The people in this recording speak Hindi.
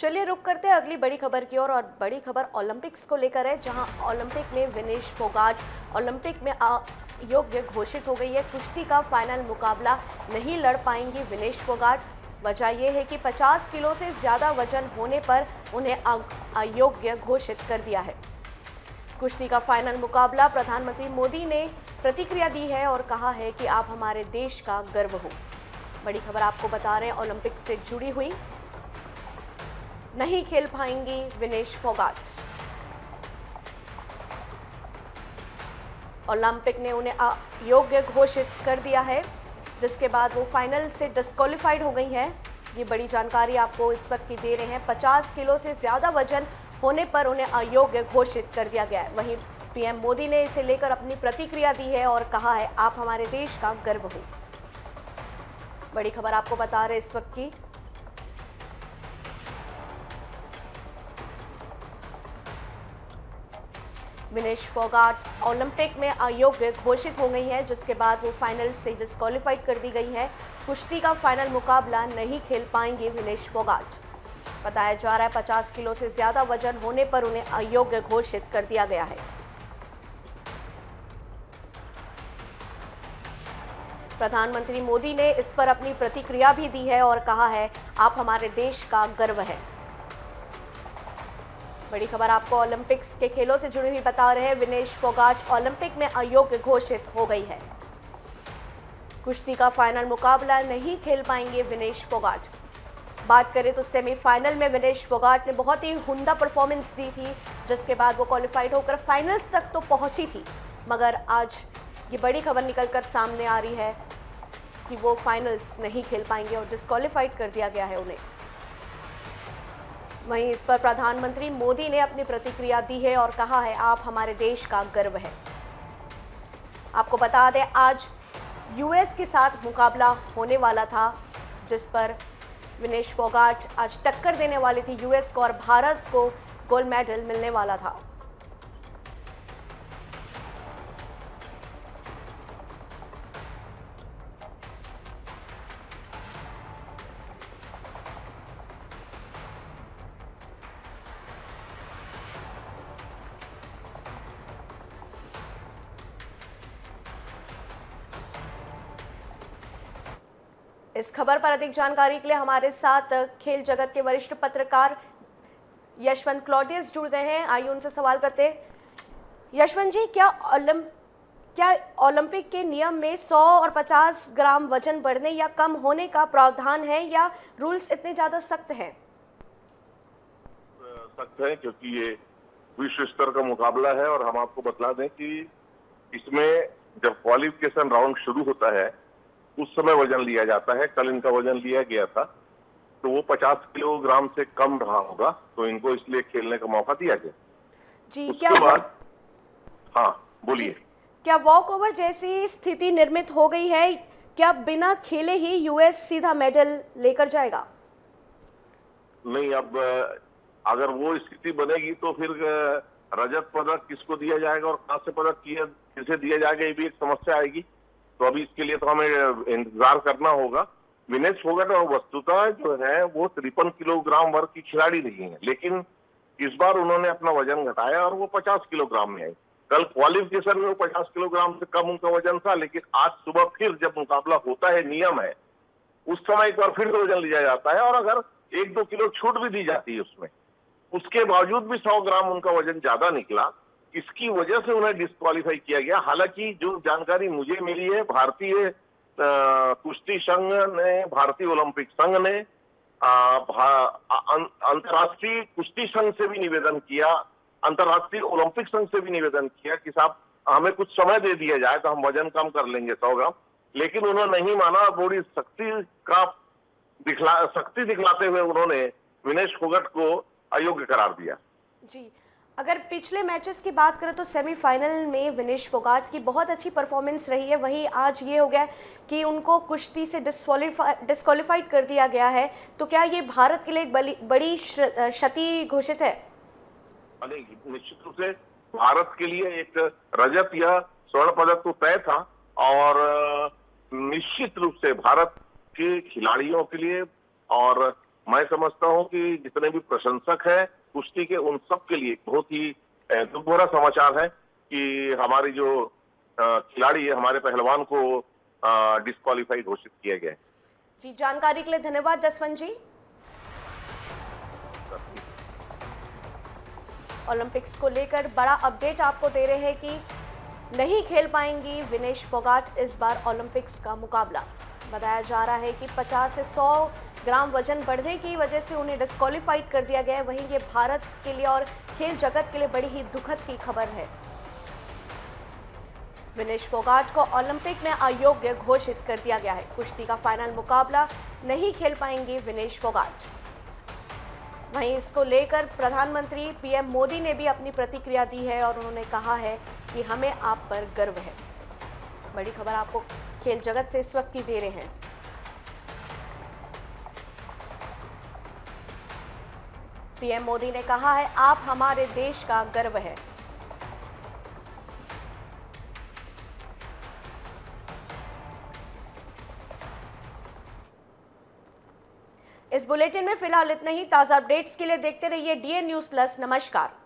चलिए रुक करते हैं अगली बड़ी खबर की ओर और बड़ी खबर ओलंपिक्स को लेकर है, जहां ओलंपिक में विनेश फोगाट ओलंपिक में अयोग्य घोषित हो गई है। कुश्ती का फाइनल मुकाबला नहीं लड़ पाएंगी विनेश फोगाट। वजह यह है कि 50 किलो से ज़्यादा वजन होने पर उन्हें अयोग्य घोषित कर दिया है। कुश्ती का फाइनल मुकाबला प्रधानमंत्री मोदी ने प्रतिक्रिया दी है और कहा है कि आप हमारे देश का गर्व हो। बड़ी खबर आपको बता रहे हैं ओलंपिक से जुड़ी हुई। नहीं खेल पाएंगी विनेश फोगाट। ओलंपिक ने उन्हें अयोग्य घोषित कर दिया है, जिसके बाद वो फाइनल से डिस्क्वालीफाइड हो गई हैं। ये बड़ी जानकारी आपको इस वक्त की दे रहे हैं। 50 किलो से ज़्यादा वजन होने पर उन्हें अयोग्य घोषित कर दिया गया है। वहीं पीएम मोदी ने इसे लेकर अपनी प्रतिक्रिया दी है और कहा है आप हमारे देश का गर्व हो। बड़ी खबर आपको बता रहे इस वक्त की। विनेश फोगाट ओलंपिक में अयोग्य घोषित हो गई है, जिसके बाद वो फाइनल से डिस्क्वालीफाइड कर दी गई है। कुश्ती का फाइनल मुकाबला नहीं खेल पाएंगे विनेश फोगाट। बताया जा रहा है 50 किलो से ज्यादा वजन होने पर उन्हें अयोग्य घोषित कर दिया गया है। प्रधानमंत्री मोदी ने इस पर अपनी प्रतिक्रिया भी दी है और कहा है आप हमारे देश का गर्व है। बड़ी खबर आपको ओलंपिक्स के खेलों से जुड़ी हुई बता रहे हैं। विनेश फोगाट ओलंपिक में अयोग्य घोषित हो गई है। कुश्ती का फाइनल मुकाबला नहीं खेल पाएंगे विनेश फोगाट। बात करें तो सेमीफाइनल में विनेश फोगाट ने बहुत ही उम्दा परफॉर्मेंस दी थी, जिसके बाद वो क्वालिफाइड होकर फाइनल्स तक तो पहुंची थी, मगर आज ये बड़ी खबर निकलकर सामने आ रही है कि वो फाइनल्स नहीं खेल पाएंगे और डिस्क्वालीफाइड कर दिया गया है उन्हें। वहीं इस पर प्रधानमंत्री मोदी ने अपनी प्रतिक्रिया दी है और कहा है आप हमारे देश का गर्व है। आपको बता दें आज यूएस के साथ मुकाबला होने वाला था, जिस पर विनेश फोगाट आज टक्कर देने वाली थी यूएस को और भारत को गोल्ड मेडल मिलने वाला था। इस खबर पर अधिक जानकारी के लिए हमारे साथ खेल जगत के वरिष्ठ पत्रकार यशवंत क्लॉडियस जुड़ गए हैं। आइए उनसे सवाल करते हैं। यशवंत जी, क्या ओलंपिक के नियम में 100 और 50 ग्राम वजन बढ़ने या कम होने का प्रावधान है या रूल्स इतने ज्यादा सख्त हैं? सख्त है क्योंकि ये विश्व स्तर का मुकाबला है और हम आपको बता दें कि इसमें जब क्वालिफिकेशन राउंड शुरू होता है उस समय वजन लिया जाता है। कल इनका वजन लिया गया था तो वो 50 किलोग्राम से कम रहा होगा, तो इनको इसलिए खेलने का मौका दिया गया जी। उसके बाद हाँ बोलिए। क्या वॉक ओवर जैसी स्थिति निर्मित हो गई है? क्या बिना खेले ही यूएस सीधा मेडल लेकर जाएगा? नहीं, अब अगर वो स्थिति बनेगी तो फिर रजत पदक किसको दिया जाएगा और कांस्य पदक किसे दिया जाएगा, ये भी एक समस्या आएगी। तो अभी इसके लिए तो हमें इंतजार करना होगा। विनेश फोगाट वस्तुतः जो है वो 53 किलोग्राम वर्ग की खिलाड़ी नहीं है, लेकिन इस बार उन्होंने अपना वजन घटाया और वो 50 किलोग्राम में आई। कल क्वालिफिकेशन में वो 50 किलोग्राम से कम उनका वजन था, लेकिन आज सुबह फिर जब मुकाबला होता है, नियम है, उस समय एक बार फिर वजन लिया जाता है और अगर 1-2 किलो छूट भी दी जाती है उसमें, उसके बावजूद भी 100 ग्राम उनका वजन ज्यादा निकला। इसकी वजह से उन्हें डिस्क्वालीफाई किया गया। हालांकि जो जानकारी मुझे मिली है, भारतीय कुश्ती संघ ने, भारतीय ओलंपिक संघ ने अंतर्राष्ट्रीय कुश्ती संघ से भी निवेदन किया, अंतर्राष्ट्रीय ओलंपिक संघ से भी निवेदन किया कि साहब हमें कुछ समय दे दिया जाए तो हम वजन कम कर लेंगे 100 ग्राम, लेकिन उन्होंने नहीं माना। बड़ी सख्ती दिखलाते हुए उन्होंने विनेश फोगाट को अयोग्य करार दिया। जी, अगर पिछले मैचेस की बात करें तो सेमीफाइनल में विनेश फोगाट की बहुत अच्छी परफॉर्मेंस रही है। वहीं आज ये हो गया कि उनको कुश्ती से डिस्क्वालीफाइड कर दिया गया है, तो क्या ये भारत के लिए एक बड़ी क्षति घोषित है? निश्चित रूप से भारत के लिए एक रजत या स्वर्ण पदक तो तय था और निश्चित रूप से भारत के खिलाड़ियों के लिए और मैं समझता हूं कि जितने भी प्रशंसक हैं कुश्ती के, उन सब के लिए बहुत ही दुख भरा समाचार है कि हमारी जो खिलाड़ी है, हमारे पहलवान को डिस्क्वालीफाई घोषित किया गया है। जी, जानकारी के लिए धन्यवाद जसवंत जी। ओलंपिक्स को लेकर बड़ा अपडेट आपको दे रहे हैं कि नहीं खेल पाएंगी विनेश फोगाट इस बार ओलंपिक्स का मुकाबला। बताया जा रहा है कि 50 से 100 ग्राम वजन बढ़ने की वजह से उन्हें डिस्क्वालीफाइड कर दिया गया है। वहीं ये भारत के लिए और खेल जगत के लिए बड़ी ही दुखद की खबर है। विनेश फोगाट को ओलंपिक में अयोग्य घोषित कर दिया गया है। कुश्ती का फाइनल मुकाबला नहीं खेल पाएंगे विनेश फोगाट। वहीं इसको लेकर प्रधानमंत्री पीएम मोदी ने भी अपनी प्रतिक्रिया दी है और उन्होंने कहा है कि हमें आप पर गर्व है। बड़ी खबर आपको खेल जगत से इस वक्त की दे रहे हैं। पीएम मोदी ने कहा है, आप हमारे देश का गर्व है। इस बुलेटिन में फिलहाल इतना ही। ताजा अपडेट्स के लिए देखते रहिए डीएन न्यूज़ प्लस। नमस्कार।